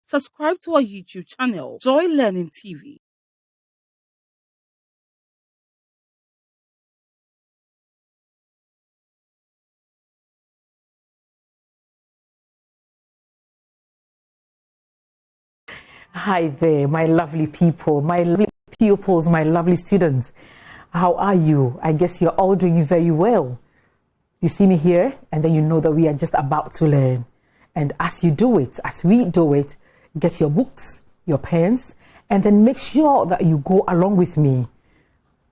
subscribe to our YouTube channel, Joy Learning TV. Hi there, my lovely people, my lovely pupils, my lovely students. How are you? I guess you're all doing very well. You see me here, and then you know that we are just about to learn. And as you do it, as we do it, get your books, your pens, and then make sure that you go along with me.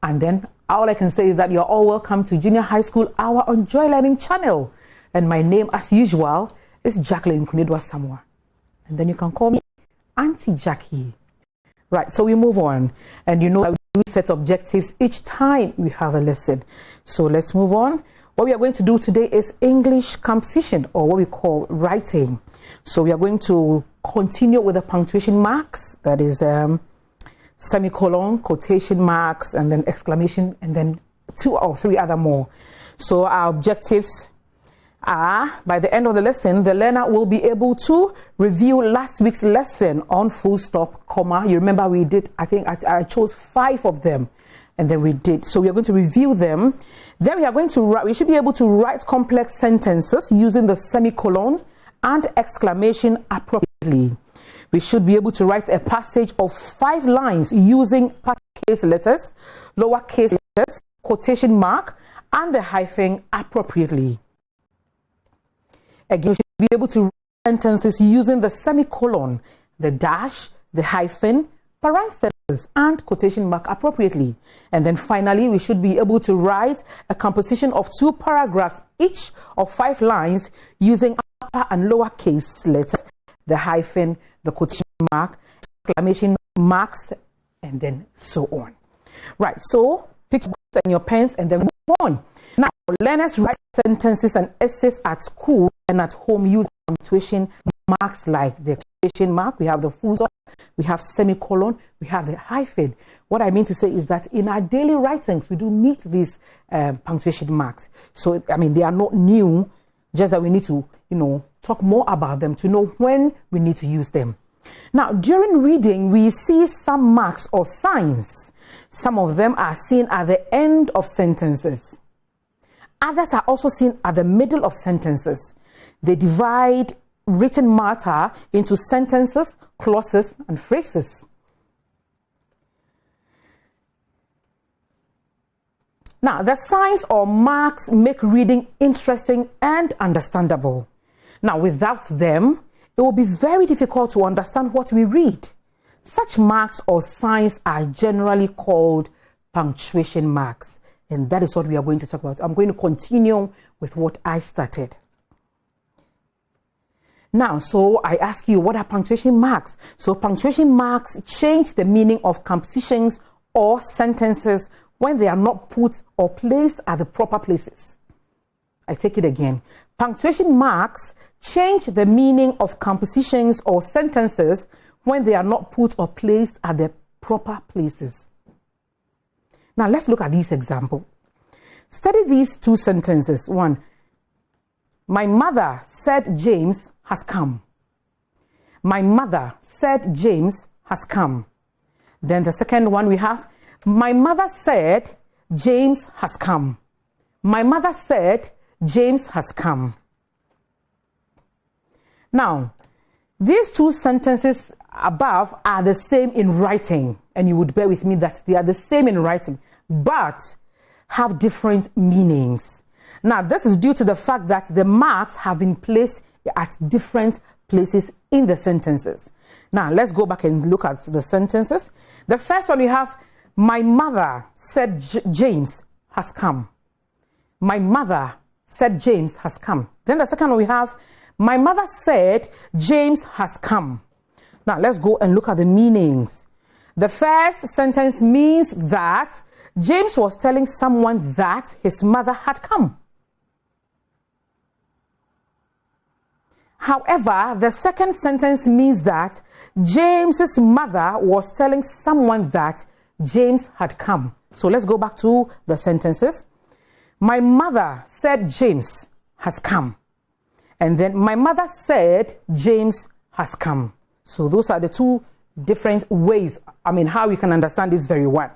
And then all I can say is that you're all welcome to Junior High School Hour on Joy Learning channel. And my name, as usual, is Jacqueline.k.asamoah. And then you can call me Auntie Jackie. Right, so we move on. And you know that we do set objectives each time we have a lesson. So let's move on. What we are going to do today is English composition, or what we call writing. So we are going to continue with the punctuation marks. That is semicolon, quotation marks, and then exclamation, and then 2 or 3 other more. So our objectives are, by the end of the lesson, the learner will be able to review last week's lesson on full stop, comma. You remember we did, I think I chose 5 of them, and then we did. So we are going to review them. Then we are going to write, we should be able to write complex sentences using the semicolon and exclamation appropriately. We should be able to write a passage of 5 lines using uppercase letters, lowercase letters, quotation mark, and the hyphen appropriately. Again, we should be able to write sentences using the semicolon, the dash, the hyphen, parentheses, and quotation mark appropriately. And then finally, we should be able to write a composition of 2 paragraphs, each of 5 lines, using upper and lowercase letters, the hyphen, the quotation mark, exclamation marks, and then so on. Right, so pick your books and your pens and then move on. Now, learners write sentences and essays at school and at home using punctuation marks like the quotation mark, we have the full stop, we have semicolon, we have the hyphen. What I mean to say is that in our daily writings, we do meet these punctuation marks. So, I mean, they are not new, just that we need to, talk more about them to know when we need to use them. Now, during reading, we see some marks or signs. Some of them are seen at the end of sentences. Others are also seen at the middle of sentences. They divide written matter into sentences, clauses, and phrases. Now, the signs or marks make reading interesting and understandable. Now, without them, it will be very difficult to understand what we read. Such marks or signs are generally called punctuation marks. And that is what we are going to talk about. I'm going to continue with what I started. Now, so I ask you, what are punctuation marks? So punctuation marks change the meaning of compositions or sentences when they are not put or placed at the proper places. I take it again. Punctuation marks change the meaning of compositions or sentences when they are not put or placed at the proper places. Now, let's look at this example. Study these 2 sentences. 1, my mother said James has come. My mother said James has come. Then the second one we have, my mother said James has come. My mother said James has come. Now, these 2 sentences above are the same in writing, and you would bear with me that they are the same in writing, but have different meanings. Now, this is due to the fact that the marks have been placed at different places in the sentences. Now, let's go back and look at the sentences. The first one we have, my mother said James has come. My mother said James has come. Then the second one we have, my mother said James has come. Now, let's go and look at the meanings. The first sentence means that James was telling someone that his mother had come. However, the second sentence means that James's mother was telling someone that James had come. So let's go back to the sentences. My mother said James has come. And then my mother said James has come. So those are the two different ways, how you can understand this very well.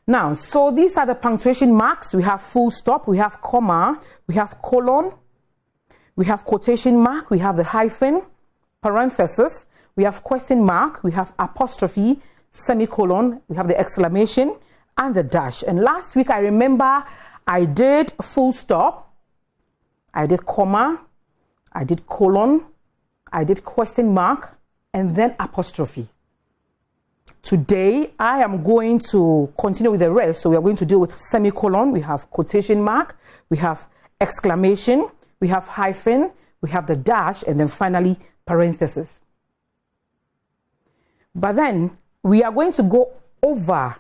Now, so these are the punctuation marks. We have full stop, we have comma, we have colon, we have quotation mark, we have the hyphen, parenthesis, we have question mark, we have apostrophe, semicolon, we have the exclamation, and the dash. And last week, I remember I did full stop, I did comma, I did colon, I did question mark, and then apostrophe. Today, I am going to continue with the rest. So we are going to deal with semicolon, we have quotation mark, we have exclamation, we have hyphen, we have the dash, and then finally parenthesis. But then we are going to go over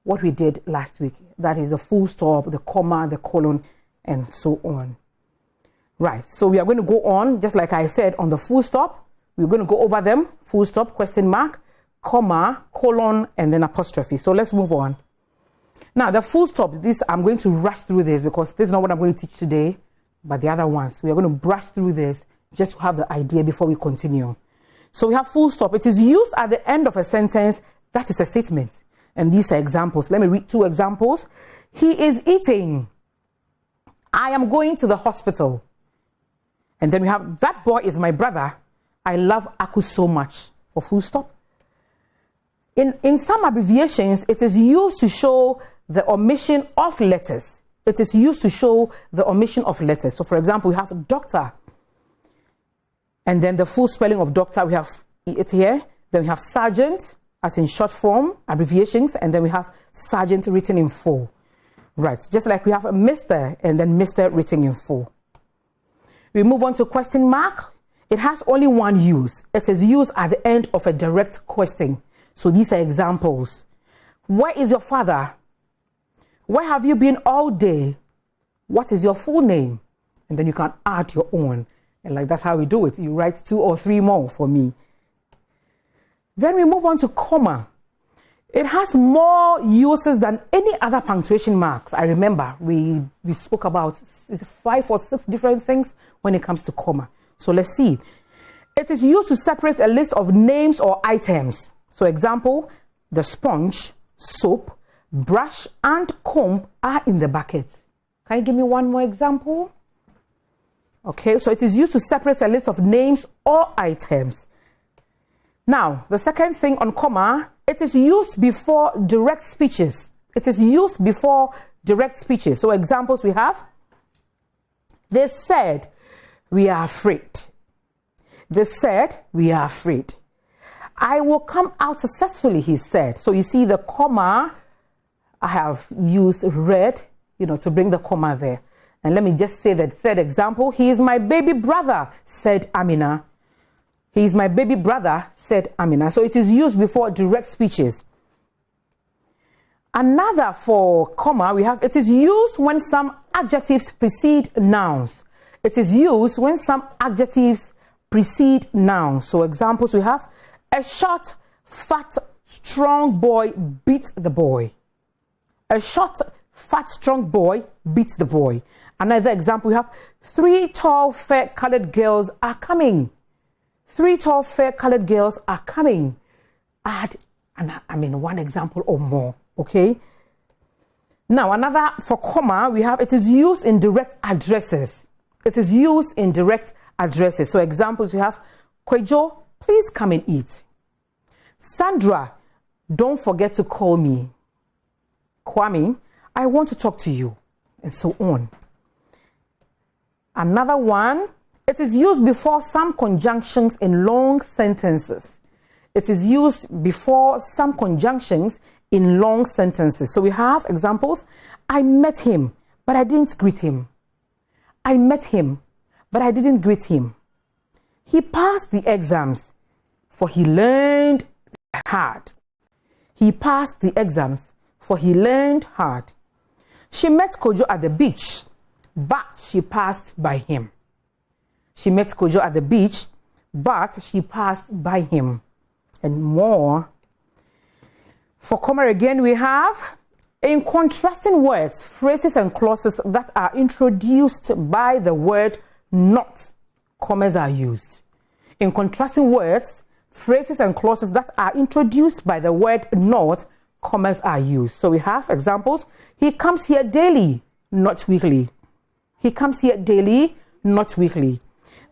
what we did last week. That is the full stop, the comma, the colon, and so on. Right, so we are going to go on, just like I said, on the full stop. We're going to go over them, full stop, question mark, comma, colon, and then apostrophe. So let's move on. Now, the full stop, I'm going to rush through this because this is not what I'm going to teach today, but the other ones. We are going to brush through this just to have the idea before we continue. So we have full stop. It is used at the end of a sentence that is a statement. And these are examples. Let me read two examples. He is eating. I am going to the hospital. And then we have, that boy is my brother. I love Aku so much, for full stop. In some abbreviations, it is used to show the omission of letters. It is used to show the omission of letters. So, for example, we have doctor. And then the full spelling of doctor, we have it here. Then we have sergeant, as in short form, abbreviations. And then we have sergeant written in full. Right, just like we have a Mr. and then Mr. written in full. We move on to question mark. It has only one use. It is used at the end of a direct question. So these are examples. Where is your father? Where have you been all day? What is your full name? And then you can add your own. And like that's how we do it. You write 2 or 3 more for me. Then we move on to comma. It has more uses than any other punctuation marks. I remember we spoke about 5 or 6 different things when it comes to comma. So let's see. It is used to separate a list of names or items. So example, the sponge, soap, brush, and comb are in the bucket. Can you give me one more example? Okay, so it is used to separate a list of names or items. Now, the second thing on comma, it is used before direct speeches. It is used before direct speeches. So examples we have, they said, we are afraid. They said, we are afraid. I will come out successfully, he said. So you see the comma, I have used red, to bring the comma there. And let me just say the third example. He is my baby brother, said Amina. He is my baby brother, said Amina. So it is used before direct speeches. Another for comma, we have, it is used when some adjectives precede nouns. It is used when some adjectives precede nouns. So examples we have, a short, fat, strong boy beats the boy. A short, fat, strong boy beats the boy. Another example we have, 3 tall, fair-colored girls are coming. 3 tall, fair-colored girls are coming. Add, one example or more, okay? Now, another for comma, we have, it is used in direct addresses. It is used in direct addresses. So examples you have, Kwejo, please come and eat. Sandra, don't forget to call me. Kwame, I want to talk to you. And so on. Another one, it is used before some conjunctions in long sentences. It is used before some conjunctions in long sentences. So we have examples. I met him, but I didn't greet him. I met him, but I didn't greet him. He passed the exams, for he learned hard. He passed the exams, for he learned hard. She met Kojo at the beach, but she passed by him. She met Kojo at the beach, but she passed by him. And more. For comma again, we have, in contrasting words, phrases and clauses that are introduced by the word not, commas are used. In contrasting words, phrases and clauses that are introduced by the word not, commas are used. So we have examples. He comes here daily, not weekly. He comes here daily, not weekly.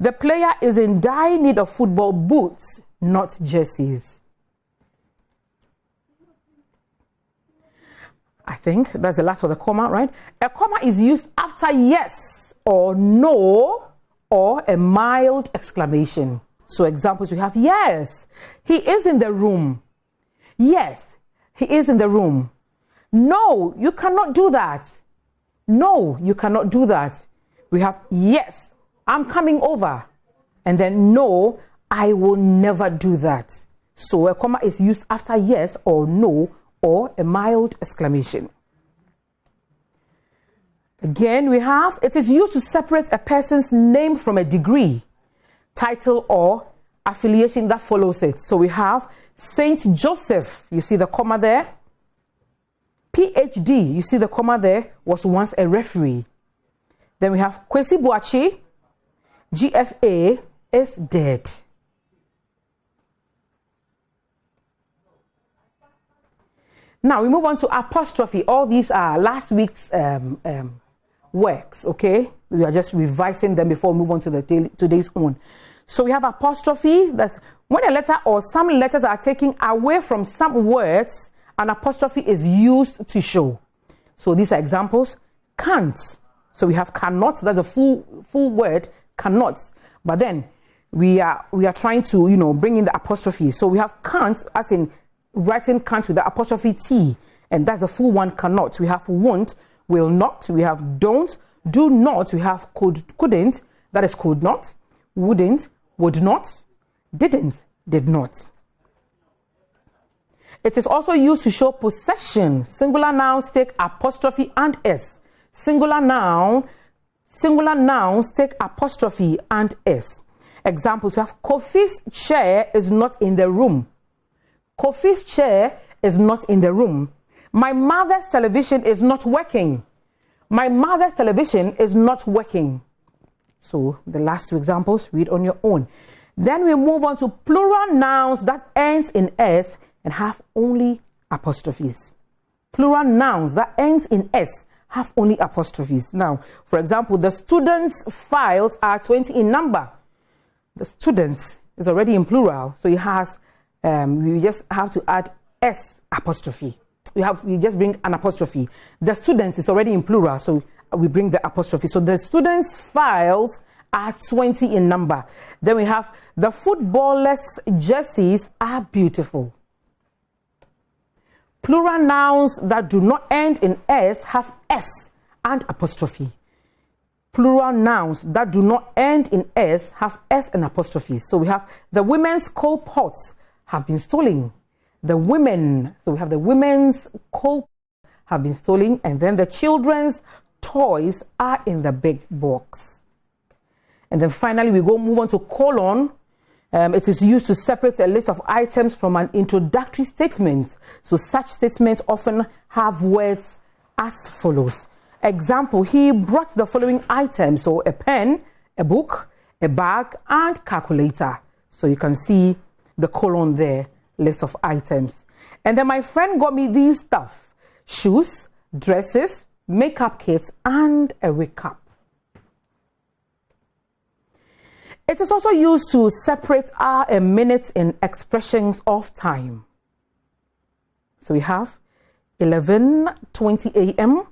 The player is in dire need of football boots, not jerseys. I think that's the last of the comma, right? A comma is used after yes or no or a mild exclamation. So examples we have, yes, he is in the room. Yes, he is in the room. No, you cannot do that. No, you cannot do that. We have, yes, I'm coming over. And then no, I will never do that. So a comma is used after yes or no or a mild exclamation. Again, we have, it is used to separate a person's name from a degree, title, or affiliation that follows it. So we have Saint Joseph, you see the comma there. PhD, you see the comma there, was once a referee. Then we have Kwesi Boakye, GFA, is dead. Now we move on to apostrophe. All these are last week's works, okay? We are just revising them before we move on to today's own. So we have apostrophe. That's when a letter or some letters are taken away from some words, an apostrophe is used to show. So these are examples. Can't. So we have cannot. That's a full word, cannot. But then we are trying to bring in the apostrophe. So we have can't, as in writing can't with the apostrophe T, and that's a full one, cannot. We have won't, will not. We have don't, do not. We have couldn't, that is could not. Wouldn't, would not. Didn't, did not. It is also used to show possession. Singular nouns take apostrophe and s. Singular nouns take apostrophe and s. Examples, we have Kofi's chair is not in the room. Kofi's chair is not in the room. My mother's television is not working. My mother's television is not working. So the last two examples, read on your own. Then we move on to plural nouns that ends in s and have only apostrophes. Plural nouns that ends in s have only apostrophes. Now, for example, the students' files are 20 in number. The students is already in plural, so it has we just have to add s apostrophe. We just bring an apostrophe. The students is already in plural, so we bring the apostrophe. So the students' files are 20 in number. Then we have the footballers' jerseys are beautiful. Plural nouns that do not end in s have s and apostrophe. Plural nouns that do not end in s have s and apostrophe. So we have the women's coal pots have been stolen. The women, so we have the women's coal have been stolen, and then the children's toys are in the big box. And then finally we move on to colon. It is used to separate a list of items from an introductory statement. So such statements often have words as follows. Example, he brought the following items. So a pen, a book, a bag, and calculator. So you can see the colon there, list of items. And then my friend got me these stuff: shoes, dresses, makeup kits, and a wig cap. It is also used to separate hour and minutes in expressions of time. So we have 11:20 a.m.,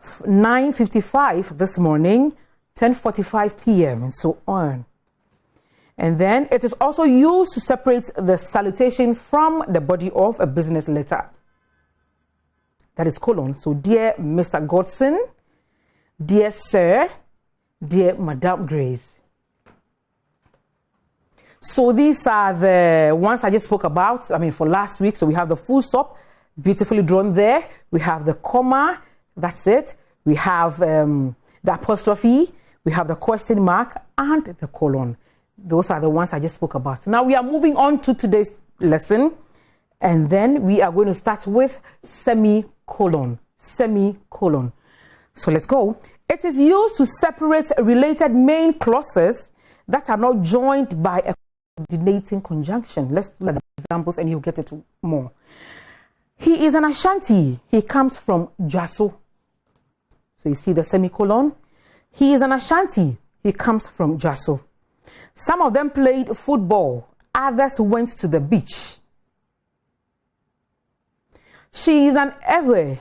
9:55 this morning, 10:45 p.m., and so on. And then it is also used to separate the salutation from the body of a business letter. That is colon. So, dear Mr. Godson, dear Sir, dear Madam Grace. So these are the ones I just spoke about, for last week. So we have the full stop, beautifully drawn there. We have the comma, that's it. We have the apostrophe. We have the question mark and the colon. Those are the ones I just spoke about. Now we are moving on to today's lesson. And then we are going to start with semicolon. Semicolon. So let's go. It is used to separate related main clauses that are not joined by a subordinating conjunction. Let's look at the examples and you'll get it more. He is an Ashanti. He comes from Jaso. So you see the semicolon. He is an Ashanti. He comes from Jaso. Some of them played football. Others went to the beach. She is an Ewe.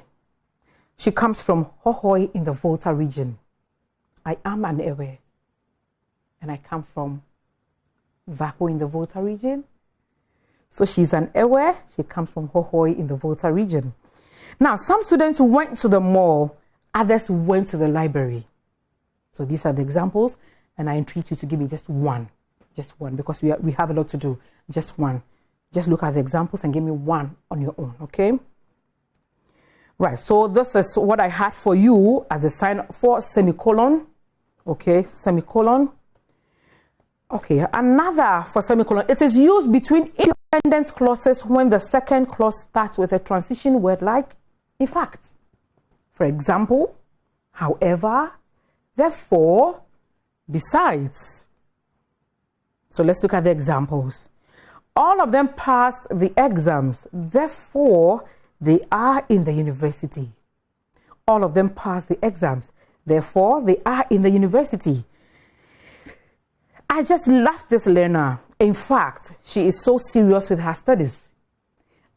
She comes from Hohoi in the Volta region. I am an Ewe. And I come from Vaco in the Volta region. So she's an Ewe. She comes from Hohoi in the Volta region. Now, some students went to the mall. Others went to the library. So these are the examples. And I entreat you to give me just one. Just one, because we have a lot to do. Just one. Just look at the examples and give me one on your own, okay? Right, so this is what I had for you as a sign for semicolon. Okay, semicolon. Okay, another for semicolon. It is used between independent clauses when the second clause starts with a transition word like in fact. For example, however, therefore, besides. So let's look at the examples. All of them passed the exams, therefore they are in the university. All of them passed the exams, therefore they are in the university. I just love this learner. In fact, she is so serious with her studies.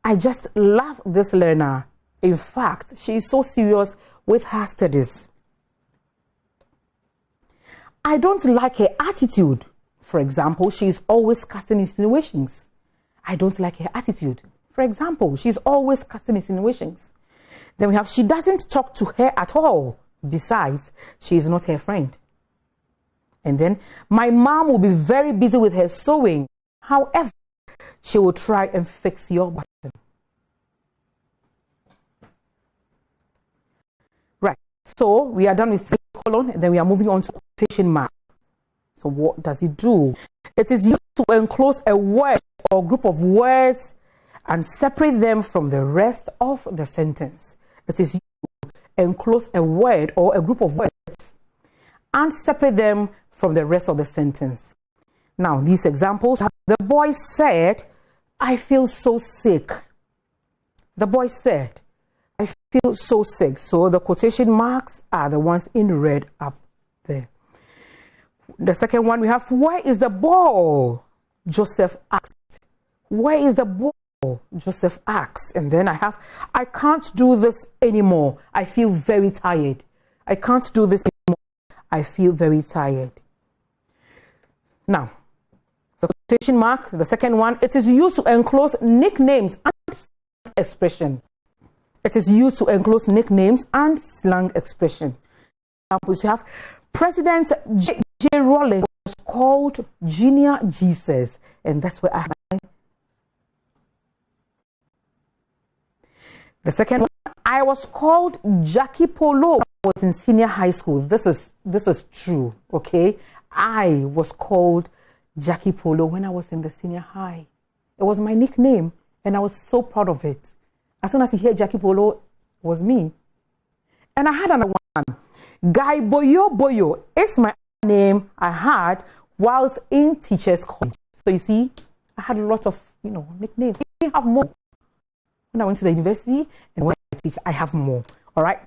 I just love this learner. In fact, she is so serious with her studies. I don't like her attitude. For example, she is always casting insinuations. I don't like her attitude. For example, she's always casting insinuations. Then we have, she doesn't talk to her at all. Besides, she is not her friend. And then, my mom will be very busy with her sewing. However, she will try and fix your button. Right. So, we are done with semicolon, and then we are moving on to quotation mark. So what does it do? It is used to enclose a word or group of words and separate them from the rest of the sentence. It is used to enclose a word or a group of words and separate them from the rest of the sentence. Now, these examples, the boy said, I feel so sick. The boy said, I feel so sick. So the quotation marks are the ones in red up there. The second one we have, where is the ball? Joseph asked. Where is the ball? Joseph asked. And then I have, I can't do this anymore. I feel very tired. I can't do this anymore. I feel very tired. Now, the quotation mark, the second one, it is used to enclose nicknames and slang expression. It is used to enclose nicknames and slang expression. Examples you have, President J. Rawlings was called Junior Jesus, and that's where I have. The second one, I was called Jackie Polo when I was in senior high school. This is true, okay? I was called Jackie Polo when I was in the senior high. It was my nickname, and I was so proud of it. As soon as you hear Jackie Polo, it was me. And I had another one. Guy Boyo Boyo is my name I had whilst in teachers' college. So you see, I had a lot of, nicknames. I have more. When I went to the university and when I teach, I have more. All right.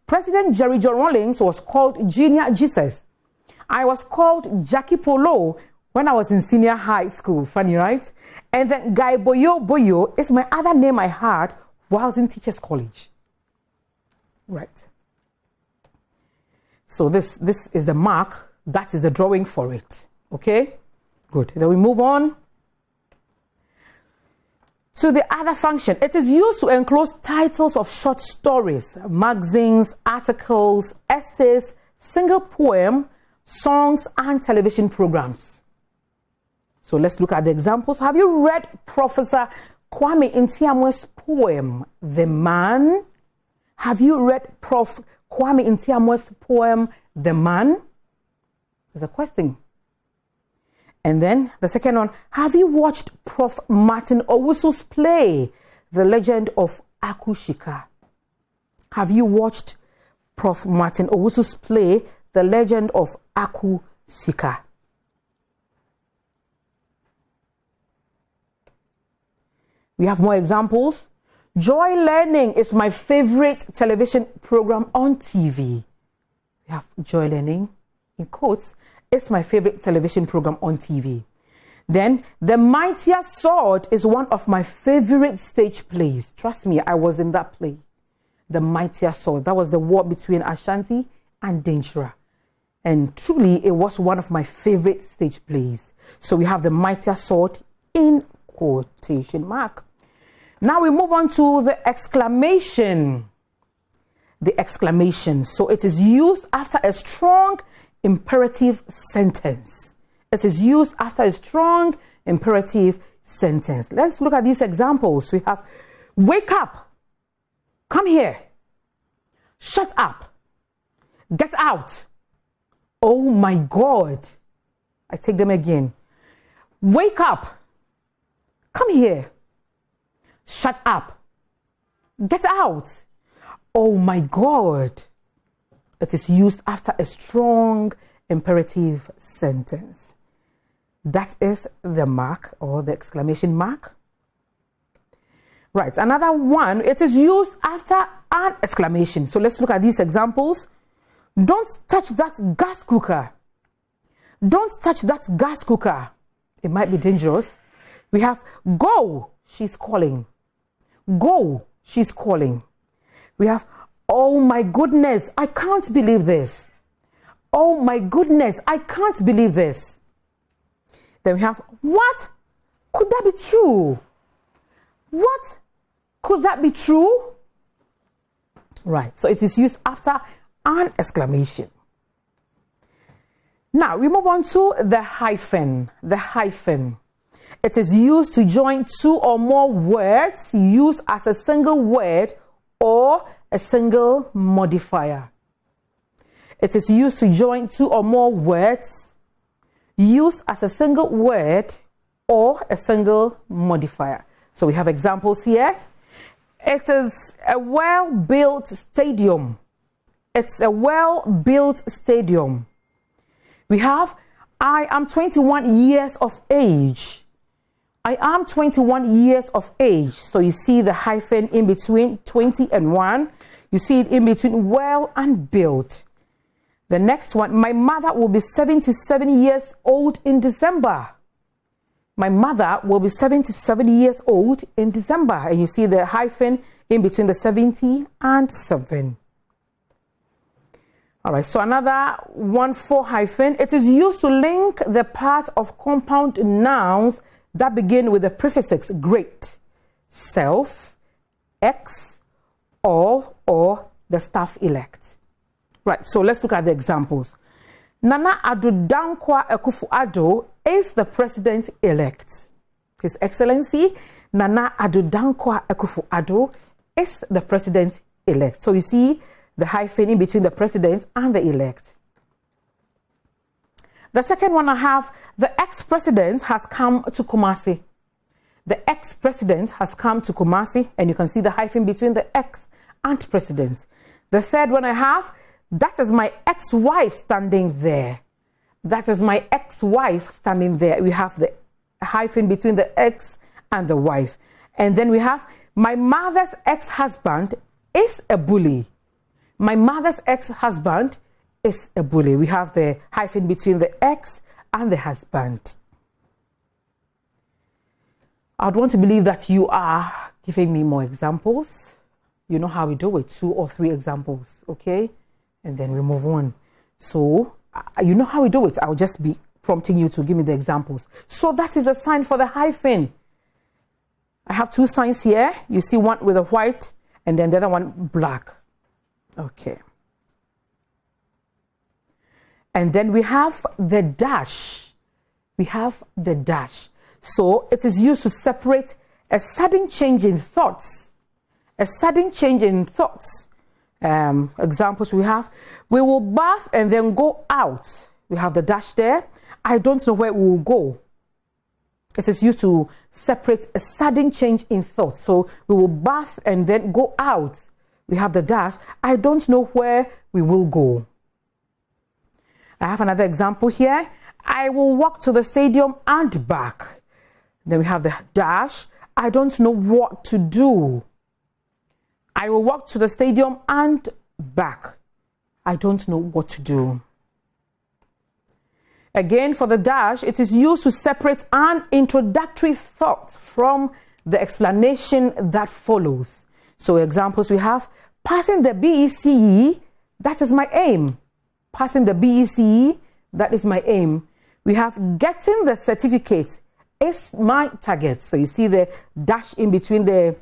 President Jerry John Rawlings was called Junior Jesus. I was called Jackie Polo when I was in senior high school. Funny, right? And then Guy Boyo Boyo is my other name I had whilst in teachers' college. Right. So this is the mark. That is the drawing for it. Okay? Good. Then we move on to the other function. It is used to enclose titles of short stories, magazines, articles, essays, single poem, songs, and television programs. So let's look at the examples. Have you read Professor Kwame Ntiamo's poem, The Man? Have you read Prof. Kwame Ntiamo's poem, The Man? There's a question. And then the second one, have you watched Prof. Martin Owusu's play, The Legend of Akushika? Have you watched Prof. Martin Owusu's play, The Legend of Akushika? We have more examples. Joy Learning is my favorite television program on TV. We have Joy Learning, in quotes, it's my favorite television program on TV. Then, The Mightier Sword is one of my favorite stage plays. Trust me, I was in that play. The Mightier Sword. That was the war between Ashanti and Dangerous. And truly, it was one of my favorite stage plays. So we have The Mightier Sword in quotation mark. Now we move on to the exclamation. The exclamation. So it is used after a strong imperative sentence. It is used after a strong imperative sentence. Let's look at these examples. We have wake up, come here, shut up, get out, oh my God. I take them again. Wake up, come here, shut up, get out, oh my God. It is used after a strong imperative sentence. That is the mark or the exclamation mark. Right, another one, it is used after an exclamation. So let's look at these examples. Don't touch that gas cooker. Don't touch that gas cooker. It might be dangerous. We have go, she's calling. Go, she's calling. We have, oh my goodness, I can't believe this. Oh my goodness, I can't believe this. Then we have, what? Could that be true? What? Could that be true? Right, so it is used after an exclamation. Now we move on to the hyphen. The hyphen. It is used to join two or more words used as a single word or a single modifier. It is used to join two or more words used as a single word or a single modifier. So we have examples here. It is a well-built stadium. It's a well-built stadium. We have, I am 21 years of age. I am 21 years of age. So you see the hyphen in between 20 and 1. You see it in between well and built. The next one, my mother will be 77 years old in December. My mother will be 77 years old in December. And you see the hyphen in between the 70 and 7. All right, so another one for hyphen. It is used to link the parts of compound nouns that begin with the prefixes great, self, ex, all, or the staff elect. Right, so let's look at the examples. Nana Addo Dankwa Akufo-Addo is the president-elect. His Excellency Nana Addo Dankwa Akufo-Addo is the president-elect. So you see the hyphen in between the president and the elect. The second one I have, the ex-president has come to Kumasi. The ex-president has come to Kumasi, and you can see the hyphen between the ex and president. The third one I have, that is my ex-wife standing there. That is my ex-wife standing there. We have the hyphen between the ex and the wife. And then we have, my mother's ex-husband is a bully. My mother's ex-husband is a bully. We have the hyphen between the ex and the husband. I'd want to believe that you are giving me more examples. You know how we do it, 2 or 3 examples, okay? And then we move on. So, you know how we do it. I'll just be prompting you to give me the examples. So that is the sign for the hyphen. I have 2 signs here. You see one with a white and then the other one black. Okay. And then we have the dash. We have the dash. So it is used to separate a sudden change in thoughts. A sudden change in thoughts. Examples we have, we will bath and then go out. We have the dash there. I don't know where we will go. It is used to separate a sudden change in thought. So we will bath and then go out. We have the dash. I don't know where we will go. I have another example here. I will walk to the stadium and back. Then we have the dash. I don't know what to do. I will walk to the stadium and back. I don't know what to do. Again, for the dash, it is used to separate an introductory thought from the explanation that follows. So examples we have, passing the BECE, that is my aim. Passing the BECE, that is my aim. We have getting the certificate is my target. So you see the dash in between the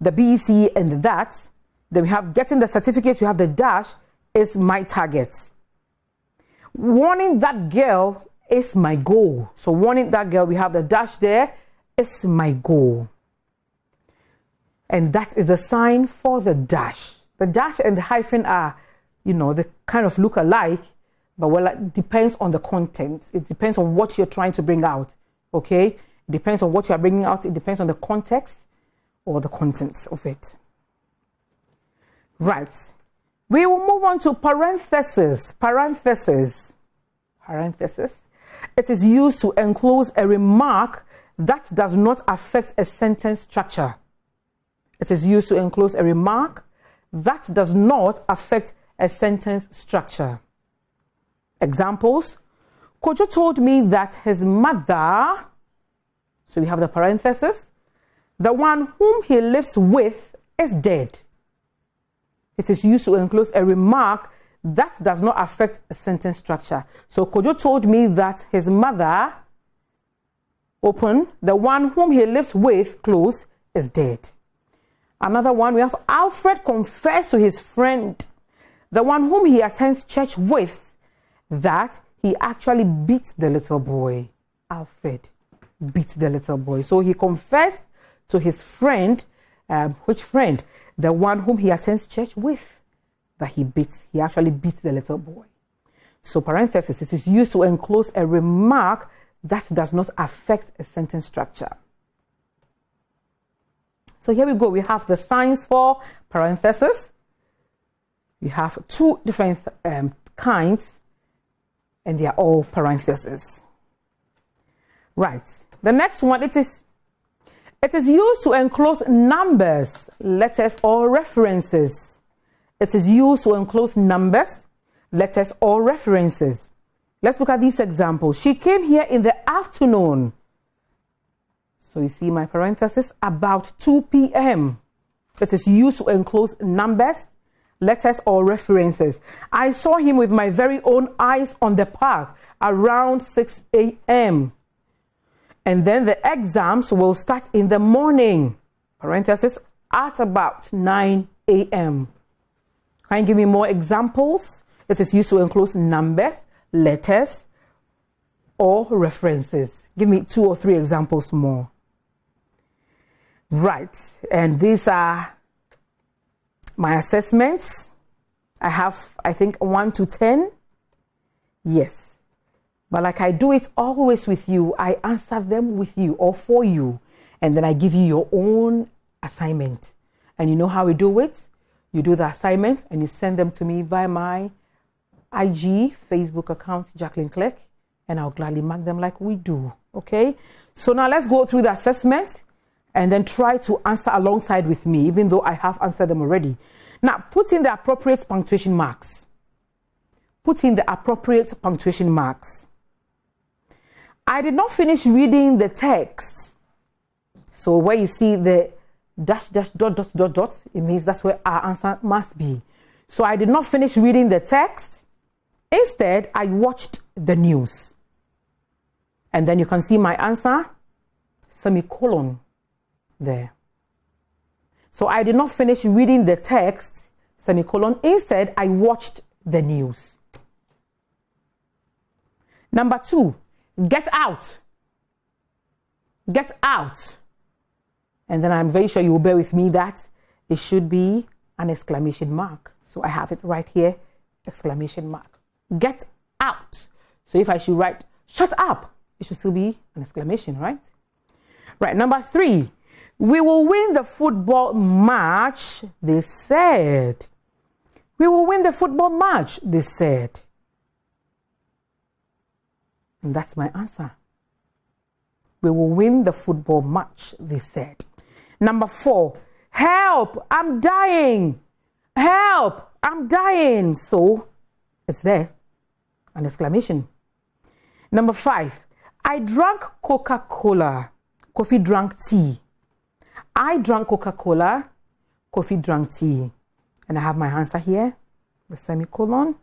BECE and the that. Then we have getting the certificate, you have the dash is my target. Warning that girl is my goal. So warning that girl, we have the dash there, is my goal. And that is the sign for the dash. The dash and the hyphen are, they kind of look alike, but it depends on the content. It depends on what you're trying to bring out, okay? It depends on what you are bringing out. It depends on the context or the contents of it. Right. We will move on to parentheses. Parentheses. It is used to enclose a remark that does not affect a sentence structure. It is used to enclose a remark that does not affect a sentence structure. Examples. Kojo told me that his mother, so we have the parenthesis, the one whom he lives with is dead. It is used to enclose a remark that does not affect a sentence structure. So Kojo told me that his mother, open, the one whom he lives with, close, is dead. Another one, we have Alfred confessed to his friend, the one whom he attends church with, that he actually beat the little boy. Alfred beat the little boy. So he confessed to his friend, which friend? The one whom he attends church with, that he actually beat the little boy. So parenthesis, it is used to enclose a remark that does not affect a sentence structure. So here we go. We have the signs for parenthesis. We have two different kinds, and they are all parentheses. Right. The next one, it is used to enclose numbers, letters, or references. It is used to enclose numbers, letters, or references. Let's look at these examples. She came here in the afternoon. So you see my parenthesis, about 2 p.m. It is used to enclose numbers, letters, or references. I saw him with my very own eyes on the park around 6 a.m. And then the exams will start in the morning, parenthesis, at about 9 a.m. Can you give me more examples? It is used to enclose numbers, letters, or references. Give me 2 or 3 examples more. Right, and these are my assessments. I have, I think, 1 to 10. Yes. But like I do it always with you, I answer them with you or for you. And then I give you your own assignment. And you know how we do it? You do the assignment and you send them to me via my IG Facebook account, Jacqueline Clark, and I'll gladly mark them like we do. Okay? So now let's go through the assessment and then try to answer alongside with me, even though I have answered them already. Now, put in the appropriate punctuation marks. Put in the appropriate punctuation marks. I did not finish reading the text. So where you see the dash, dash, dot, dot, dot, dot, it means that's where our answer must be. So I did not finish reading the text. Instead, I watched the news. And then you can see my answer, semicolon, there. So I did not finish reading the text, semicolon. Instead, I watched the news. Number 2, get out. Get out. And then I'm very sure you will bear with me that it should be an exclamation mark. So I have it right here, exclamation mark. Get out. So if I should write, shut up, it should still be an exclamation, right? Right, number 3. We will win the football match, they said. We will win the football match, they said. And that's my answer. we will win the football match, they said. Number 4, help, I'm dying. Help, I'm dying. So it's there, an exclamation. Number 5, I drank Coca-Cola. Kofi drank tea. I drank Coca-Cola. Kofi drank tea. And I have my answer here, the semicolon.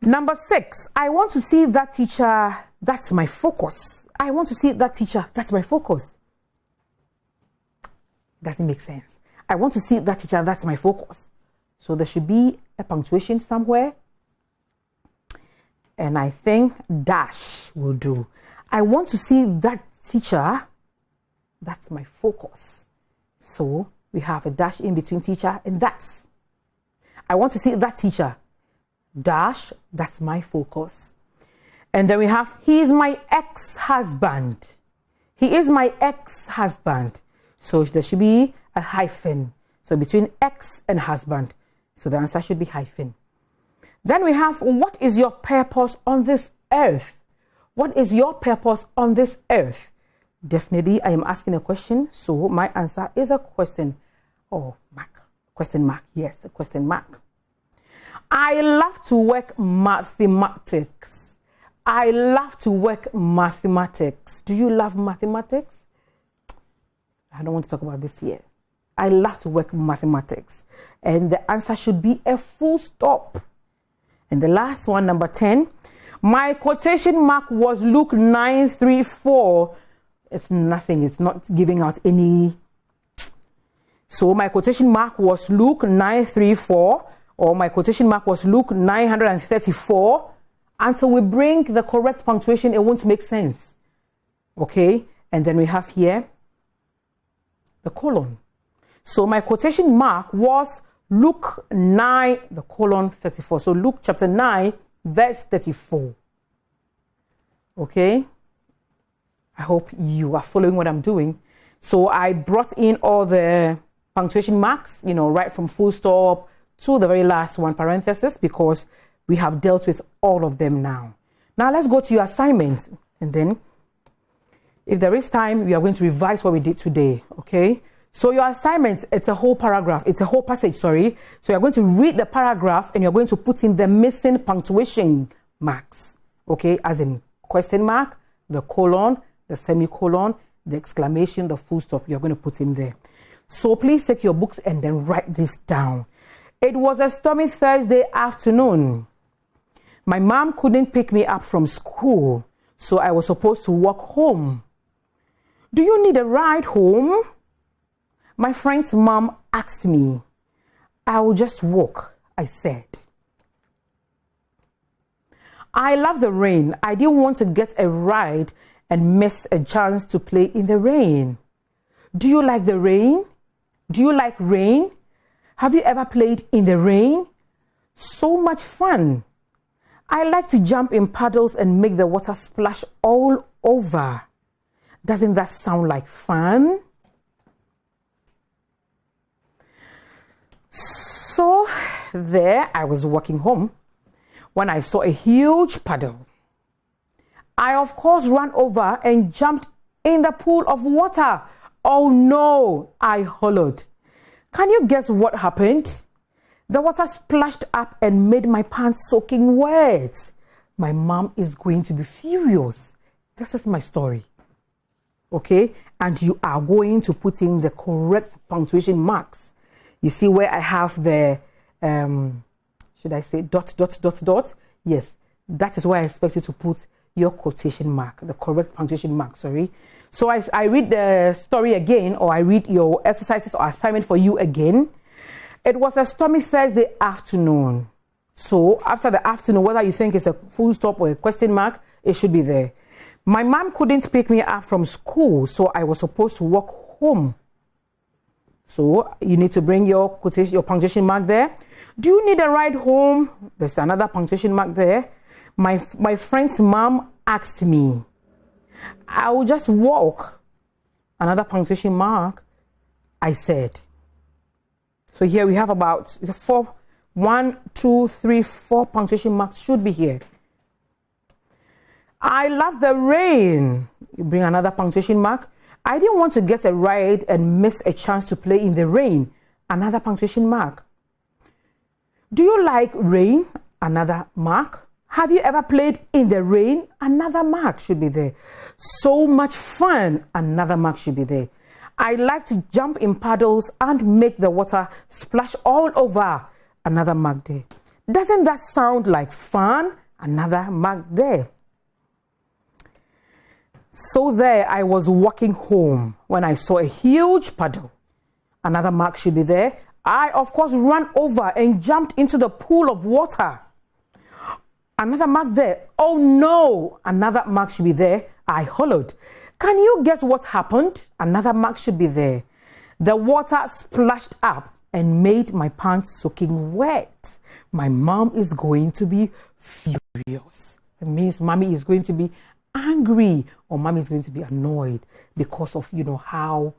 Number 6, I want to see that teacher. That's my focus. I want to see that teacher. That's my focus. Doesn't make sense. I want to see that teacher. That's my focus. So there should be a punctuation somewhere. And I think dash will do. I want to see that teacher. That's my focus. So we have a dash in between teacher and that's. I want to see that teacher. Dash, that's my focus. And then we have, he is my ex-husband. He is my ex-husband. So there should be a hyphen. So between ex and husband. So the answer should be hyphen. Then we have, what is your purpose on this earth? What is your purpose on this earth? Definitely, I am asking a question. So my answer is a question. Oh, mark. Question mark. Yes, a question mark. I love to work mathematics. I love to work mathematics. Do you love mathematics? I don't want to talk about this here. I love to work mathematics. And the answer should be a full stop. And the last one, number 10. My quotation mark was Luke 9:34. It's nothing. It's not giving out any. So my quotation mark was Luke 9:34. Or my quotation mark was Luke 934. Until we bring the correct punctuation, it won't make sense. Okay? And then we have here the colon. So my quotation mark was Luke 9, the colon 34. So Luke chapter 9, verse 34. Okay? I hope you are following what I'm doing. So I brought in all the punctuation marks, right from full stop to the very last one, parenthesis, because we have dealt with all of them now. Now let's go to your assignment. And then, if there is time, we are going to revise what we did today, okay? So your assignment, it's a whole paragraph. It's a whole passage, sorry. So you're going to read the paragraph and you're going to put in the missing punctuation marks, okay? As in question mark, the colon, the semicolon, the exclamation, the full stop. You're going to put in there. So please take your books and then write this down. It was a stormy Thursday afternoon. My mom couldn't pick me up from school, so I was supposed to walk home. Do you need a ride home? My friend's mom asked me. I will just walk, I said. I love the rain. I didn't want to get a ride and miss a chance to play in the rain. Do you like the rain? Do you like rain? Have you ever played in the rain? So much fun. I like to jump in puddles and make the water splash all over. Doesn't that sound like fun? So there I was walking home when I saw a huge puddle. I, of course, ran over and jumped in the pool of water. Oh no, I hollered. Can you guess what happened? The water splashed up and made my pants soaking wet. My mom is going to be furious. This is my story. Okay? And you are going to put in the correct punctuation marks. You see where I have the, should I say dot, dot, dot, dot? Yes, that is where I expect you to put your quotation mark, the correct punctuation mark, sorry. So I read the story again, or I read your exercises or assignment for you again. It was a stormy Thursday afternoon. So after the afternoon, whether you think it's a full stop or a question mark, it should be there. My mom couldn't pick me up from school, so I was supposed to walk home. So you need to bring your quotation, your punctuation mark there. Do you need a ride home? There's another punctuation mark there. My friend's mom asked me. I will just walk. Another punctuation mark. I said. So here we have about 4 punctuation marks should be here. I love the rain. You bring another punctuation mark. I didn't want to get a ride and miss a chance to play in the rain. Another punctuation mark. Do you like rain? Another mark. Have you ever played in the rain? Another mark should be there. So much fun. Another mark should be there. I like to jump in puddles and make the water splash all over. Another mark there. Doesn't that sound like fun? Another mark there. So there I was walking home when I saw a huge puddle. Another mark should be there. I, of course, ran over and jumped into the pool of water. Another mark there. Oh no! Another mark should be there. I hollered. Can you guess what happened? Another mark should be there. The water splashed up and made my pants soaking wet. My mom is going to be furious. It means mommy is going to be angry, or mommy is going to be annoyed because of, how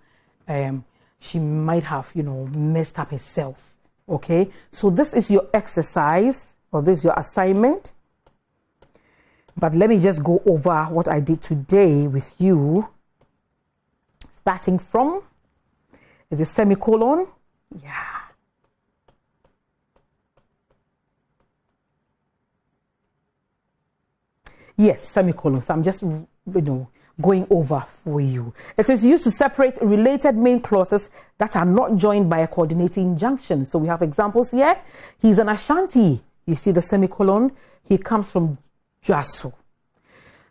she might have, messed up herself. Okay, so this is your exercise, or this is your assignment. But let me just go over what I did today with you. Starting from the semicolon. Yeah. Yes, semicolon. So I'm just, going over for you. It is used to separate related main clauses that are not joined by a coordinating junction. So we have examples here. He's an Ashanti. You see the semicolon. He comes from Jhs-2.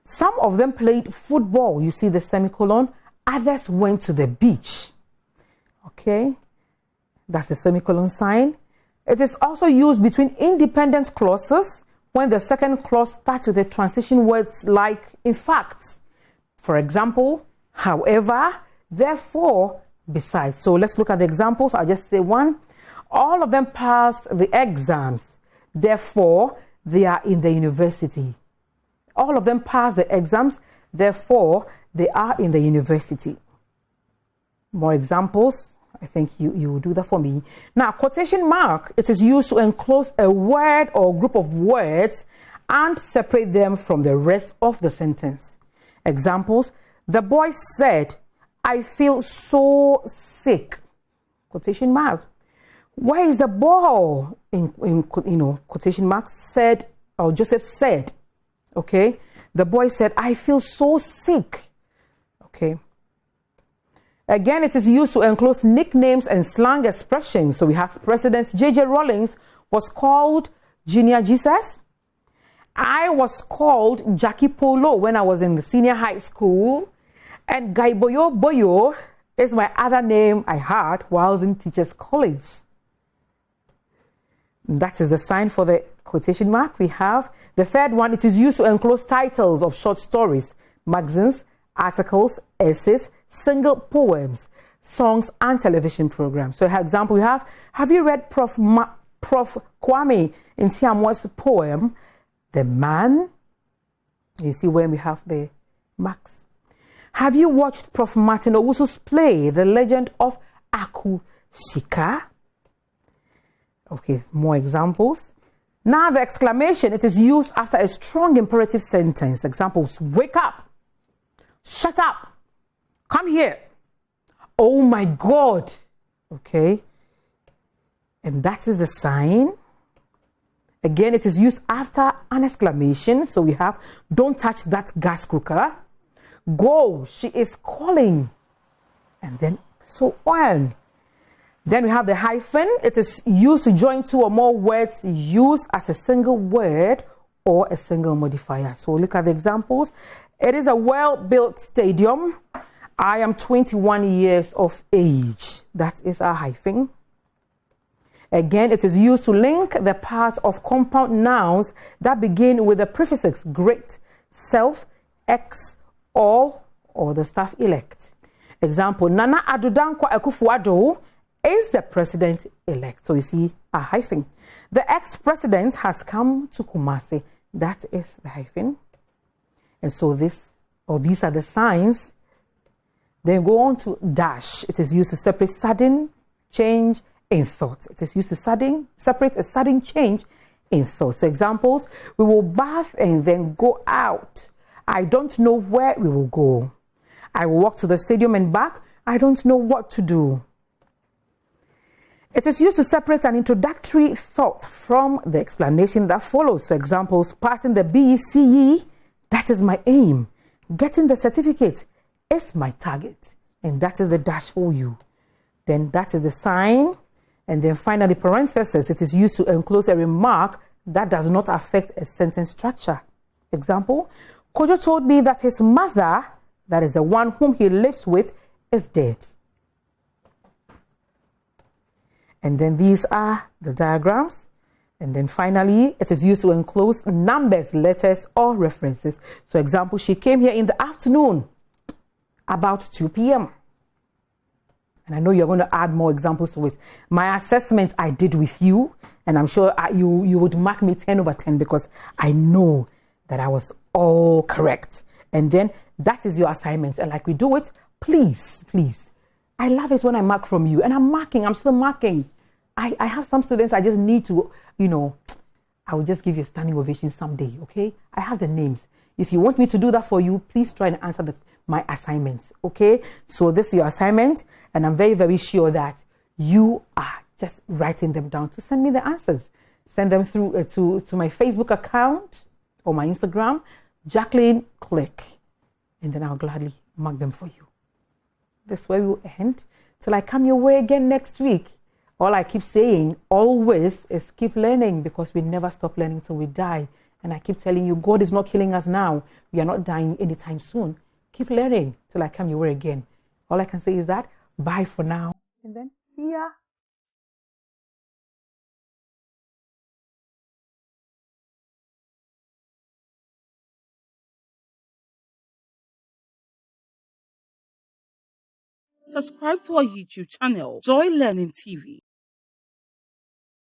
Some of them played football. You see the semicolon. Others went to the beach. Okay. That's the semicolon sign. It is also used between independent clauses when the second clause starts with the transition words like in fact. For example, however, therefore, besides. So let's look at the examples. I'll just say one. All of them passed the exams. Therefore, they are in the university. All of them passed the exams. Therefore, they are in the university. More examples. I think you will do that for me. Now, quotation mark, it is used to enclose a word or group of words and separate them from the rest of the sentence. Examples. The boy said, I feel so sick. Quotation mark. Where is the ball? In quotation marks, said, or Joseph said. Okay. The boy said, I feel so sick. Okay. Again, it is used to enclose nicknames and slang expressions. So we have President J.J. Rawlings was called Junior Jesus. I was called Jackie Polo when I was in the senior high school. And Guy Boyo Boyo is my other name I had while I was in teachers college. That is the sign for the quotation mark. We have the third one. It is used to enclose titles of short stories, magazines, articles, essays, single poems, songs, and television programs. So, for example, we have you read Prof. Kwame Nkrumah's poem, The Man? You see where we have the marks. Have you watched Prof. Martin Owusu's play, The Legend of Aku Shika? Okay, more examples. Now the exclamation, it is used after a strong imperative sentence. Examples, wake up, shut up, come here, oh my God. Okay, and that is the sign. Again, it is used after an exclamation. So we have, don't touch that gas cooker. Go, she is calling. And then so on. Then we have the hyphen. It is used to join two or more words used as a single word or a single modifier. So look at the examples. It is a well-built stadium. I am 21 years of age. That is a hyphen. Again, it is used to link the parts of compound nouns that begin with the prefixes great, self, ex, or the staff elect. Example, Nana Addo Dankwa Akufo-Addo is the president-elect. So you see a hyphen. The ex-president has come to Kumasi. That is the hyphen. And so these are the signs. Then go on to dash. It is used to separate sudden change in thought. It is used to separate a sudden change in thought. So examples, we will bath and then go out. I don't know where we will go. I will walk to the stadium and back. I don't know what to do. It is used to separate an introductory thought from the explanation that follows. So examples, passing the BCE, that is my aim. Getting the certificate is my target. And that is the dash for you. Then that is the sign. And then finally, parenthesis, it is used to enclose a remark that does not affect a sentence structure. Example, Kojo told me that his mother, that is the one whom he lives with, is dead. And then these are the diagrams. And then finally, it is used to enclose numbers, letters, or references. So example, she came here in the afternoon, about 2 p.m. And I know you're going to add more examples to it. My assessment I did with you, and I'm sure you would mark me 10 over 10 because I know that I was all correct. And then that is your assignment. And like we do it, please, please. I love it when I mark from you. And I'm still marking. I have some students I just need to, I will just give you a standing ovation someday, okay? I have the names. If you want me to do that for you, please try and answer my assignments, okay? So this is your assignment, and I'm very, very sure that you are just writing them down to send me the answers. Send them through to my Facebook account or my Instagram, Jacqueline, click, and then I'll gladly mark them for you. This way we'll end till I come your way again next week. All I keep saying always is keep learning, because we never stop learning till we die. And I keep telling you, God is not killing us now. We are not dying anytime soon. Keep learning till I come your way again. All I can say is that, bye for now. And then see ya. Subscribe to our YouTube channel, Joy Learning TV.